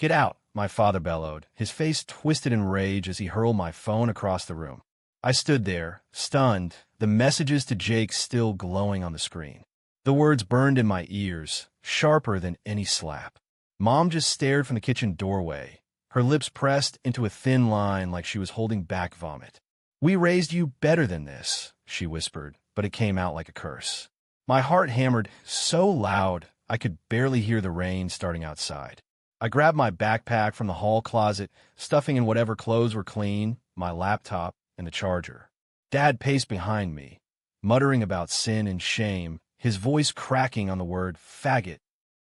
"Get out," my father bellowed, his face twisted in rage as he hurled my phone across the room. I stood there, stunned, the messages to Jake still glowing on the screen. The words burned in my ears, sharper than any slap. Mom just stared from the kitchen doorway, her lips pressed into a thin line like she was holding back vomit. "We raised you better than this," she whispered, but it came out like a curse. My heart hammered so loud I could barely hear the rain starting outside. I grabbed my backpack from the hall closet, stuffing in whatever clothes were clean, my laptop, and the charger. Dad paced behind me, muttering about sin and shame, his voice cracking on the word faggot.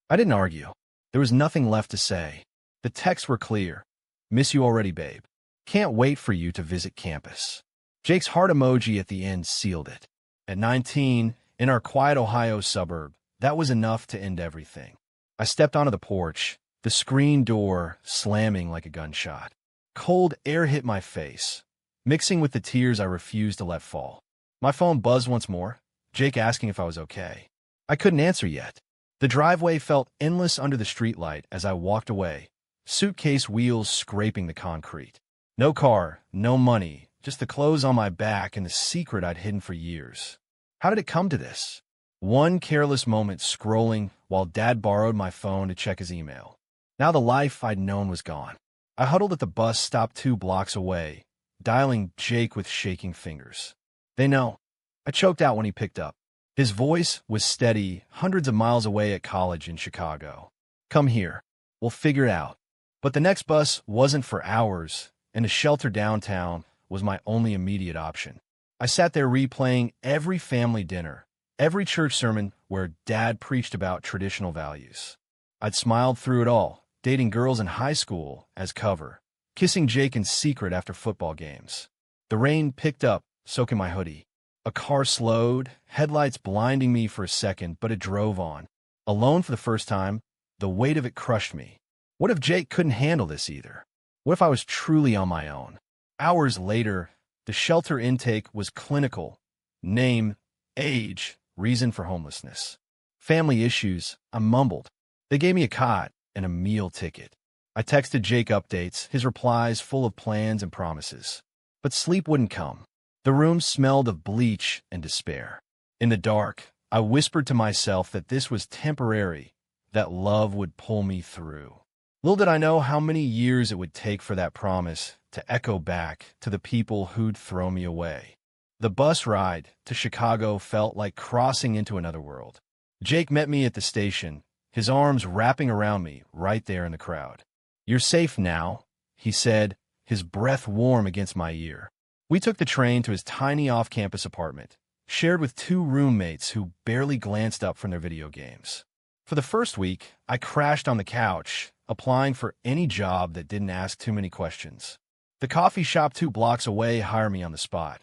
I didn't argue. There was nothing left to say. The texts were clear. "Miss you already, babe. Can't wait for you to visit campus." Jake's heart emoji at the end sealed it. At 19, in our quiet Ohio suburb, that was enough to end everything. I stepped onto the porch, the screen door slamming like a gunshot. Cold air hit my face, mixing with the tears I refused to let fall. My phone buzzed once more, Jake asking if I was okay. I couldn't answer yet. The driveway felt endless under the streetlight as I walked away, suitcase wheels scraping the concrete. No car, no money, just the clothes on my back and the secret I'd hidden for years. How did it come to this? One careless moment scrolling while Dad borrowed my phone to check his email. Now the life I'd known was gone. I huddled at the bus stop 2 blocks away, dialing Jake with shaking fingers. "They know." I choked out when he picked up. His voice was steady, hundreds of miles away at college in Chicago. "Come here. We'll figure it out." But the next bus wasn't for hours, and a shelter downtown was my only immediate option. I sat there replaying every family dinner, every church sermon where Dad preached about traditional values. I'd smiled through it all, dating girls in high school as cover, kissing Jake in secret after football games. The rain picked up, soaking my hoodie. A car slowed, headlights blinding me for a second, but it drove on. Alone for the first time, the weight of it crushed me. What if Jake couldn't handle this either? What if I was truly on my own? Hours later, the shelter intake was clinical. Name, age, reason for homelessness. Family issues, I mumbled. They gave me a cot and a meal ticket. I texted Jake updates, his replies full of plans and promises. But sleep wouldn't come. The room smelled of bleach and despair. In the dark, I whispered to myself that this was temporary, that love would pull me through. Little did I know how many years it would take for that promise to echo back to the people who'd throw me away. The bus ride to Chicago felt like crossing into another world. Jake met me at the station, his arms wrapping around me right there in the crowd. "You're safe now," he said, his breath warm against my ear. We took the train to his tiny off-campus apartment, shared with 2 roommates who barely glanced up from their video games. For the first week, I crashed on the couch, applying for any job that didn't ask too many questions. The coffee shop 2 blocks away hired me on the spot.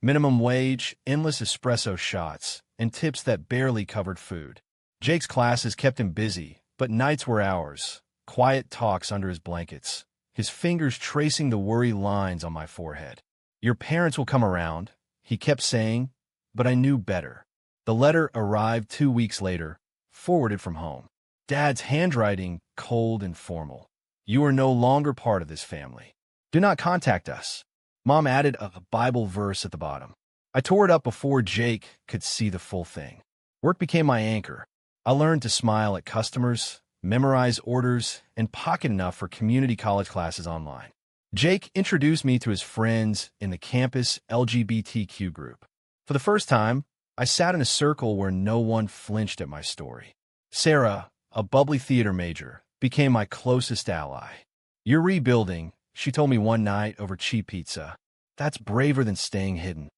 Minimum wage, endless espresso shots, and tips that barely covered food. Jake's classes kept him busy, but nights were ours, quiet talks under his blankets, his fingers tracing the worry lines on my forehead. "Your parents will come around," he kept saying, but I knew better. The letter arrived 2 weeks later, forwarded from home. Dad's handwriting cold and formal. "You are no longer part of this family. Do not contact us." Mom added a Bible verse at the bottom. I tore it up before Jake could see the full thing. Work became my anchor. I learned to smile at customers, memorize orders, and pocket enough for community college classes online. Jake introduced me to his friends in the campus LGBTQ group. For the first time, I sat in a circle where no one flinched at my story. Sarah, a bubbly theater major, became my closest ally. "You're rebuilding," she told me one night over cheap pizza. "That's braver than staying hidden."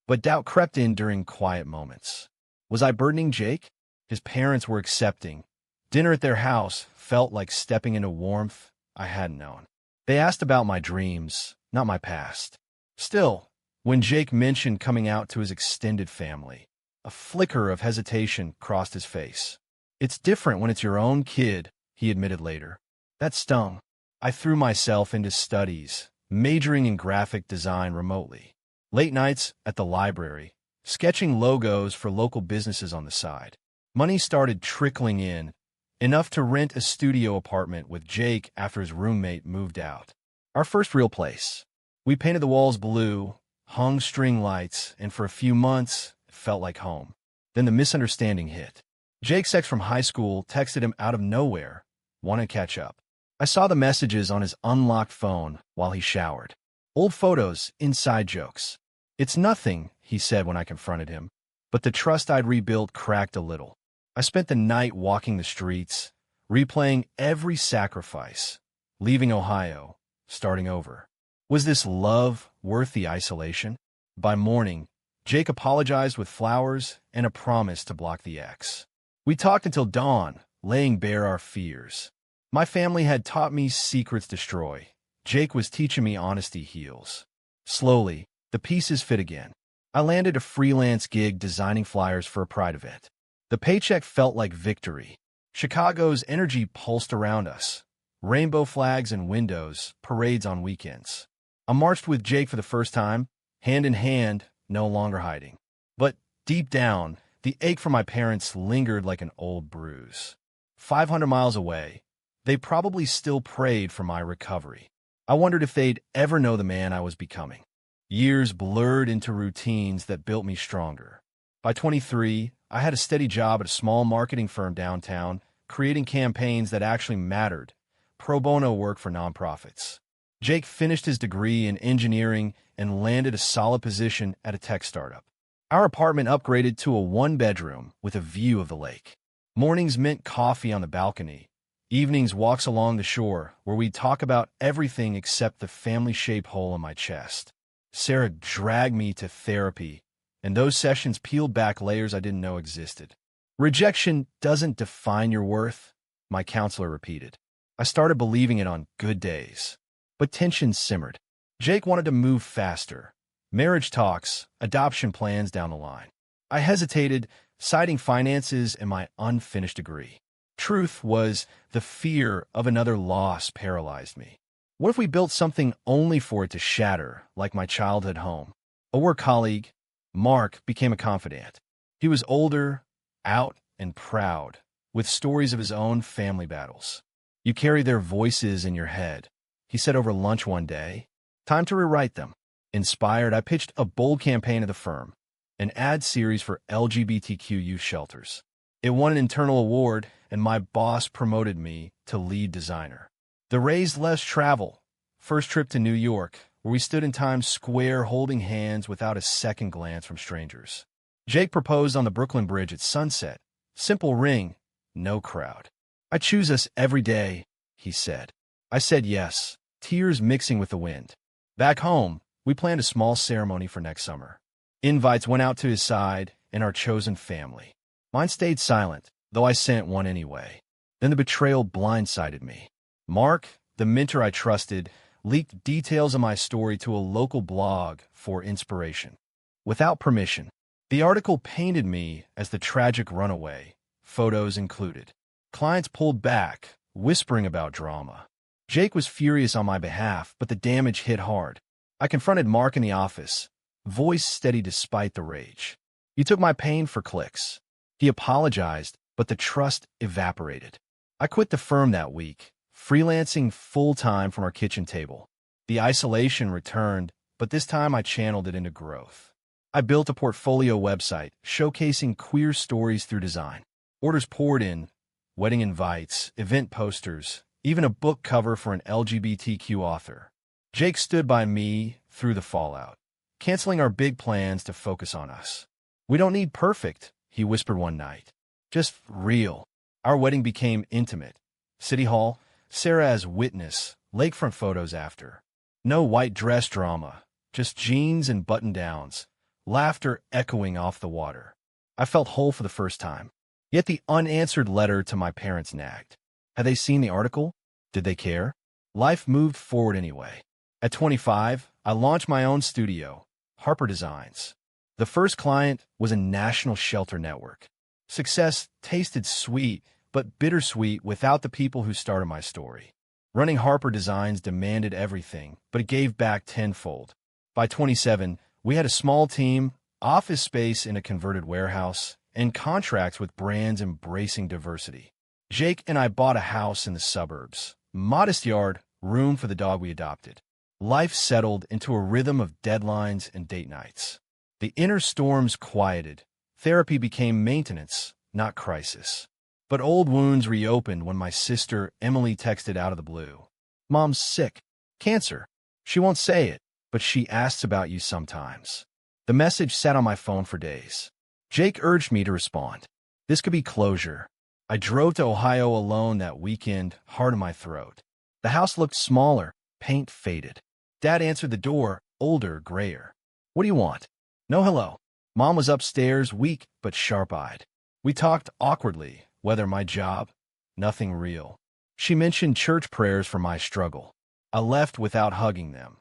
But doubt crept in during quiet moments. Was I burdening Jake? His parents were accepting. Dinner at their house felt like stepping into warmth I hadn't known. They asked about my dreams, not my past. Still, when Jake mentioned coming out to his extended family, a flicker of hesitation crossed his face. "It's different when it's your own kid," he admitted later. That stung. I threw myself into studies, majoring in graphic design remotely. Late nights at the library, sketching logos for local businesses on the side. Money started trickling in, enough to rent a studio apartment with Jake after his roommate moved out. Our first real place. We painted the walls blue, hung string lights, and for a few months, it felt like home. Then the misunderstanding hit. Jake's ex from high school texted him out of nowhere, wanted to catch up. I saw the messages on his unlocked phone while he showered. Old photos, inside jokes. "It's nothing," he said when I confronted him. But the trust I'd rebuilt cracked a little. I spent the night walking the streets, replaying every sacrifice, leaving Ohio, starting over. Was this love worth the isolation? By morning, Jake apologized with flowers and a promise to block the ex. We talked until dawn, laying bare our fears. My family had taught me secrets destroy. Jake was teaching me honesty heals. Slowly, the pieces fit again. I landed a freelance gig designing flyers for a Pride event. The paycheck felt like victory. Chicago's energy pulsed around us. Rainbow flags in windows, parades on weekends. I marched with Jake for the first time, hand in hand, no longer hiding. But deep down, the ache for my parents lingered like an old bruise. 500 miles away, they probably still prayed for my recovery. I wondered if they'd ever know the man I was becoming. Years blurred into routines that built me stronger. By 23, I had a steady job at a small marketing firm downtown, creating campaigns that actually mattered, pro bono work for nonprofits. Jake finished his degree in engineering and landed a solid position at a tech startup. Our apartment upgraded to a one-bedroom with a view of the lake. Mornings meant coffee on the balcony. Evenings walks along the shore where we'd talk about everything except the family-shaped hole in my chest. Sarah dragged me to therapy, and those sessions peeled back layers I didn't know existed. "Rejection doesn't define your worth," my counselor repeated. I started believing it on good days. But tension simmered. Jake wanted to move faster. Marriage talks, adoption plans down the line. I hesitated, citing finances and my unfinished degree. Truth was, the fear of another loss paralyzed me. What if we built something only for it to shatter, like my childhood home? A work colleague, Mark, became a confidant. He was older, out, and proud, with stories of his own family battles. "You carry their voices in your head," he said over lunch one day. "Time to rewrite them." Inspired, I pitched a bold campaign to the firm, an ad series for LGBTQ youth shelters. It won an internal award, and my boss promoted me to lead designer. The raised less travel. First trip to New York, where we stood in Times Square holding hands without a second glance from strangers. Jake proposed on the Brooklyn Bridge at sunset. Simple ring, no crowd. "I choose us every day," he said. I said yes, tears mixing with the wind. Back home, we planned a small ceremony for next summer. Invites went out to his side and our chosen family. Mine stayed silent, though I sent one anyway. Then the betrayal blindsided me. Mark, the mentor I trusted, leaked details of my story to a local blog for inspiration. Without permission, the article painted me as the tragic runaway, photos included. Clients pulled back, whispering about drama. Jake was furious on my behalf, but the damage hit hard. I confronted Mark in the office, voice steady despite the rage. "You took my pain for clicks." He apologized, but the trust evaporated. I quit the firm that week, freelancing full-time from our kitchen table. The isolation returned, but this time I channeled it into growth. I built a portfolio website showcasing queer stories through design. Orders poured in, wedding invites, event posters, even a book cover for an LGBTQ author. Jake stood by me through the fallout, canceling our big plans to focus on us. "We don't need perfect," he whispered one night. "Just real." Our wedding became intimate. City Hall, Sarah as witness, lakefront photos after. No white dress drama, just jeans and button-downs, laughter echoing off the water. I felt whole for the first time. Yet the unanswered letter to my parents nagged. Had they seen the article? Did they care? Life moved forward anyway. At 25, I launched my own studio, Harper Designs. The first client was a national shelter network. Success tasted sweet, but bittersweet without the people who started my story. Running Harper Designs demanded everything, but it gave back tenfold. By 27, we had a small team, office space in a converted warehouse, and contracts with brands embracing diversity. Jake and I bought a house in the suburbs. Modest yard, room for the dog we adopted. Life settled into a rhythm of deadlines and date nights. The inner storms quieted. Therapy became maintenance, not crisis. But old wounds reopened when my sister, Emily, texted out of the blue. "Mom's sick. Cancer. She won't say it, but she asks about you sometimes." The message sat on my phone for days. Jake urged me to respond. This could be closure. I drove to Ohio alone that weekend, heart in my throat. The house looked smaller, paint faded. Dad answered the door, older, grayer. "What do you want?" "No hello." Mom was upstairs, weak but sharp-eyed. We talked awkwardly, whether my job, nothing real. She mentioned church prayers for my struggle. I left without hugging them.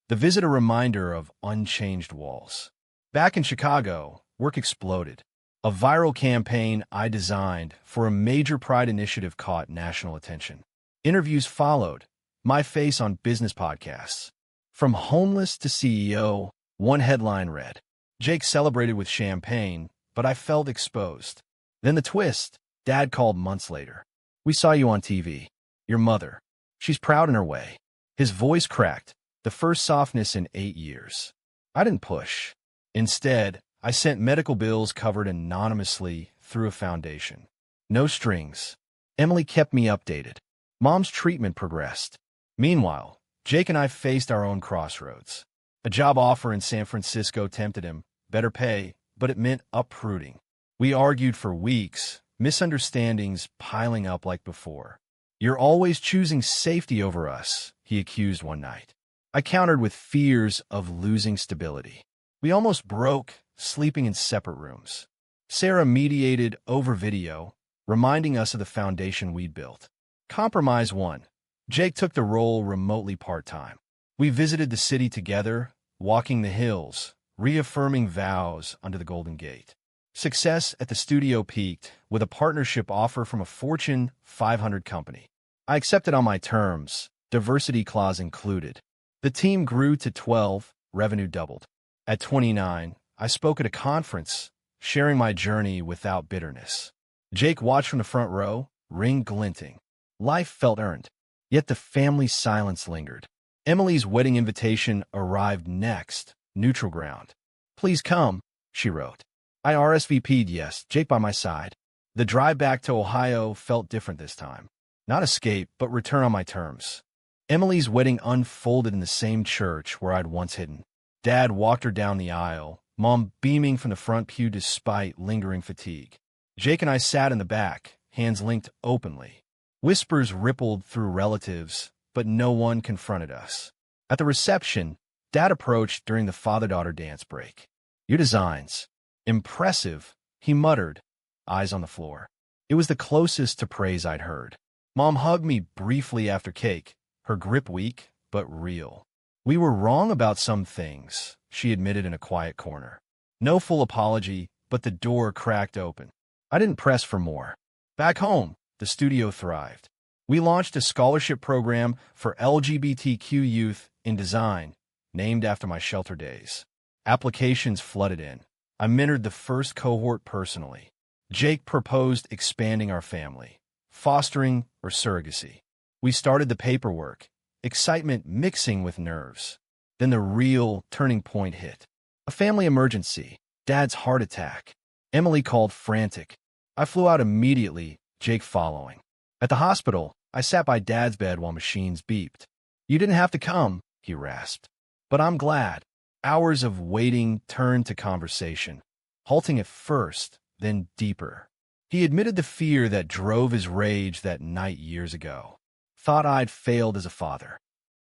The visit a reminder of unchanged walls. Back in Chicago, work exploded. A viral campaign I designed for a major Pride initiative caught national attention. Interviews followed, my face on business podcasts. From homeless to CEO, one headline read, "Jake celebrated with champagne, but I felt exposed." Then the twist, Dad called months later. "We saw you on TV. Your mother. She's proud in her way." His voice cracked, the first softness in 8 years. I didn't push. Instead, I sent medical bills covered anonymously through a foundation. No strings. Emily kept me updated. Mom's treatment progressed. Meanwhile, Jake and I faced our own crossroads. A job offer in San Francisco tempted him, better pay, but it meant uprooting. We argued for weeks, misunderstandings piling up like before. "You're always choosing safety over us," he accused one night. I countered with fears of losing stability. We almost broke, sleeping in separate rooms. Sarah mediated over video, reminding us of the foundation we'd built. Compromise won. Jake took the role remotely part-time. We visited the city together, walking the hills, reaffirming vows under the Golden Gate. Success at the studio peaked with a partnership offer from a Fortune 500 company. I accepted on my terms, diversity clause included. The team grew to 12, revenue doubled. At 29, I spoke at a conference, sharing my journey without bitterness. Jake watched from the front row, ring glinting. Life felt earned, yet the family silence lingered. Emily's wedding invitation arrived next, neutral ground. "Please come," she wrote. I RSVP'd yes, Jake by my side. The drive back to Ohio felt different this time. Not escape, but return on my terms. Emily's wedding unfolded in the same church where I'd once hidden. Dad walked her down the aisle, Mom beaming from the front pew despite lingering fatigue. Jake and I sat in the back, hands linked openly. Whispers rippled through relatives, but no one confronted us. At the reception, Dad approached during the father-daughter dance break. "Your designs. Impressive," he muttered, eyes on the floor. It was the closest to praise I'd heard. Mom hugged me briefly after cake, her grip weak, but real. "We were wrong about some things," she admitted in a quiet corner. No full apology, but the door cracked open. I didn't press for more. Back home, the studio thrived. We launched a scholarship program for LGBTQ youth in design, named after my shelter days. Applications flooded in. I mentored the first cohort personally. Jake proposed expanding our family, fostering or surrogacy. We started the paperwork, excitement mixing with nerves. Then the real turning point hit. A family emergency, Dad's heart attack. Emily called frantic. I flew out immediately, Jake following. At the hospital, I sat by Dad's bed while machines beeped. "You didn't have to come," he rasped. "But I'm glad." Hours of waiting turned to conversation, halting at first, then deeper. He admitted the fear that drove his rage that night years ago. Thought I'd failed as a father.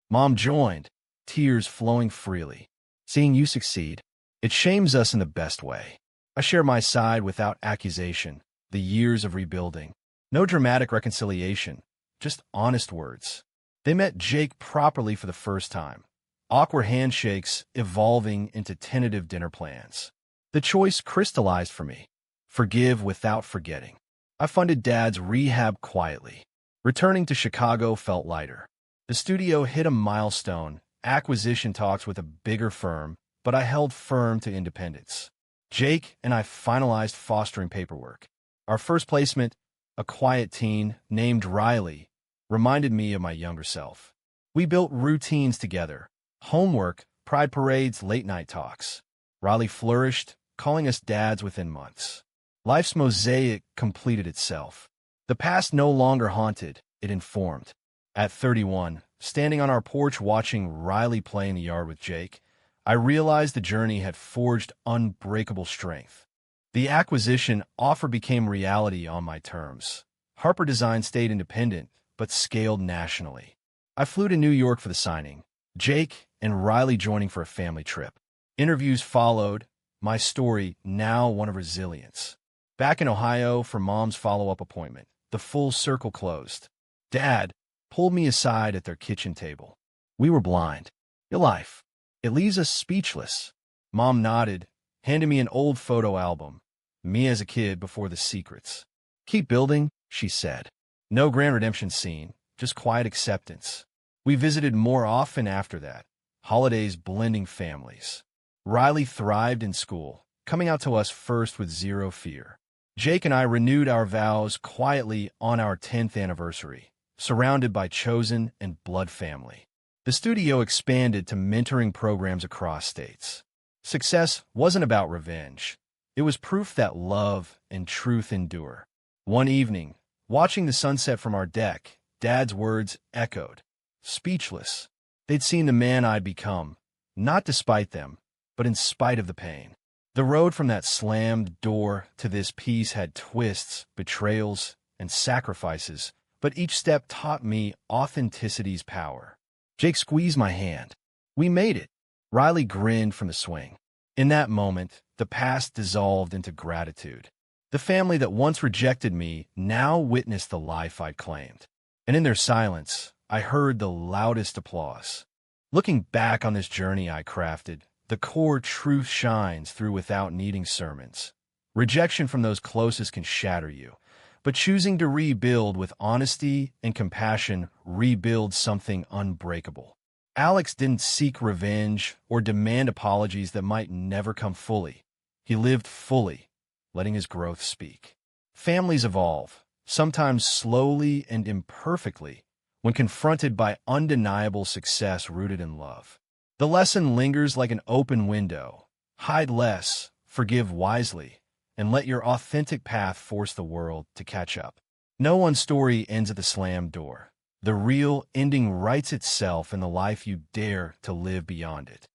Mom joined, tears flowing freely. "Seeing you succeed, it shames us in the best way." I share my side without accusation, the years of rebuilding. No dramatic reconciliation, just honest words. They met Jake properly for the first time. Awkward handshakes evolving into tentative dinner plans. The choice crystallized for me. Forgive without forgetting. I funded Dad's rehab quietly. Returning to Chicago felt lighter. The studio hit a milestone, acquisition talks with a bigger firm, but I held firm to independence. Jake and I finalized fostering paperwork. Our first placement, a quiet teen named Riley, reminded me of my younger self. We built routines together: homework, pride parades, late-night talks. Riley flourished, calling us dads within months. Life's mosaic completed itself. The past no longer haunted, it informed. At 31, standing on our porch watching Riley play in the yard with Jake, I realized the journey had forged unbreakable strength. The acquisition offer became reality on my terms. Harper Design stayed independent, but scaled nationally. I flew to New York for the signing, Jake and Riley joining for a family trip. Interviews followed, my story now one of resilience. Back in Ohio for Mom's follow-up appointment, the full circle closed. Dad pulled me aside at their kitchen table. We were blind. Your life. It leaves us speechless. Mom nodded, handed me an old photo album. Me as a kid before the secrets. Keep building, she said. No grand redemption scene, just quiet acceptance. We visited more often after that. Holidays blending families. Riley thrived in school, coming out to us first with zero fear. Jake and I renewed our vows quietly on our 10th anniversary, surrounded by chosen and blood family. The studio expanded to mentoring programs across states. Success wasn't about revenge. It was proof that love and truth endure. One evening, watching the sunset from our deck, Dad's words echoed. Speechless. They'd seen the man I'd become, not despite them, but in spite of the pain. The road from that slammed door to this peace had twists, betrayals, and sacrifices, but each step taught me authenticity's power. Jake squeezed my hand. We made it. Riley grinned from the swing. In that moment, the past dissolved into gratitude. The family that once rejected me now witnessed the life I'd claimed. And in their silence, I heard the loudest applause. Looking back on this journey I crafted, the core truth shines through without needing sermons. Rejection from those closest can shatter you, but choosing to rebuild with honesty and compassion rebuilds something unbreakable. Alex didn't seek revenge or demand apologies that might never come fully. He lived fully, letting his growth speak. Families evolve, sometimes slowly and imperfectly, when confronted by undeniable success rooted in love. The lesson lingers like an open window. Hide less, forgive wisely, and let your authentic path force the world to catch up. No one's story ends at the slammed door. The real ending writes itself in the life you dare to live beyond it.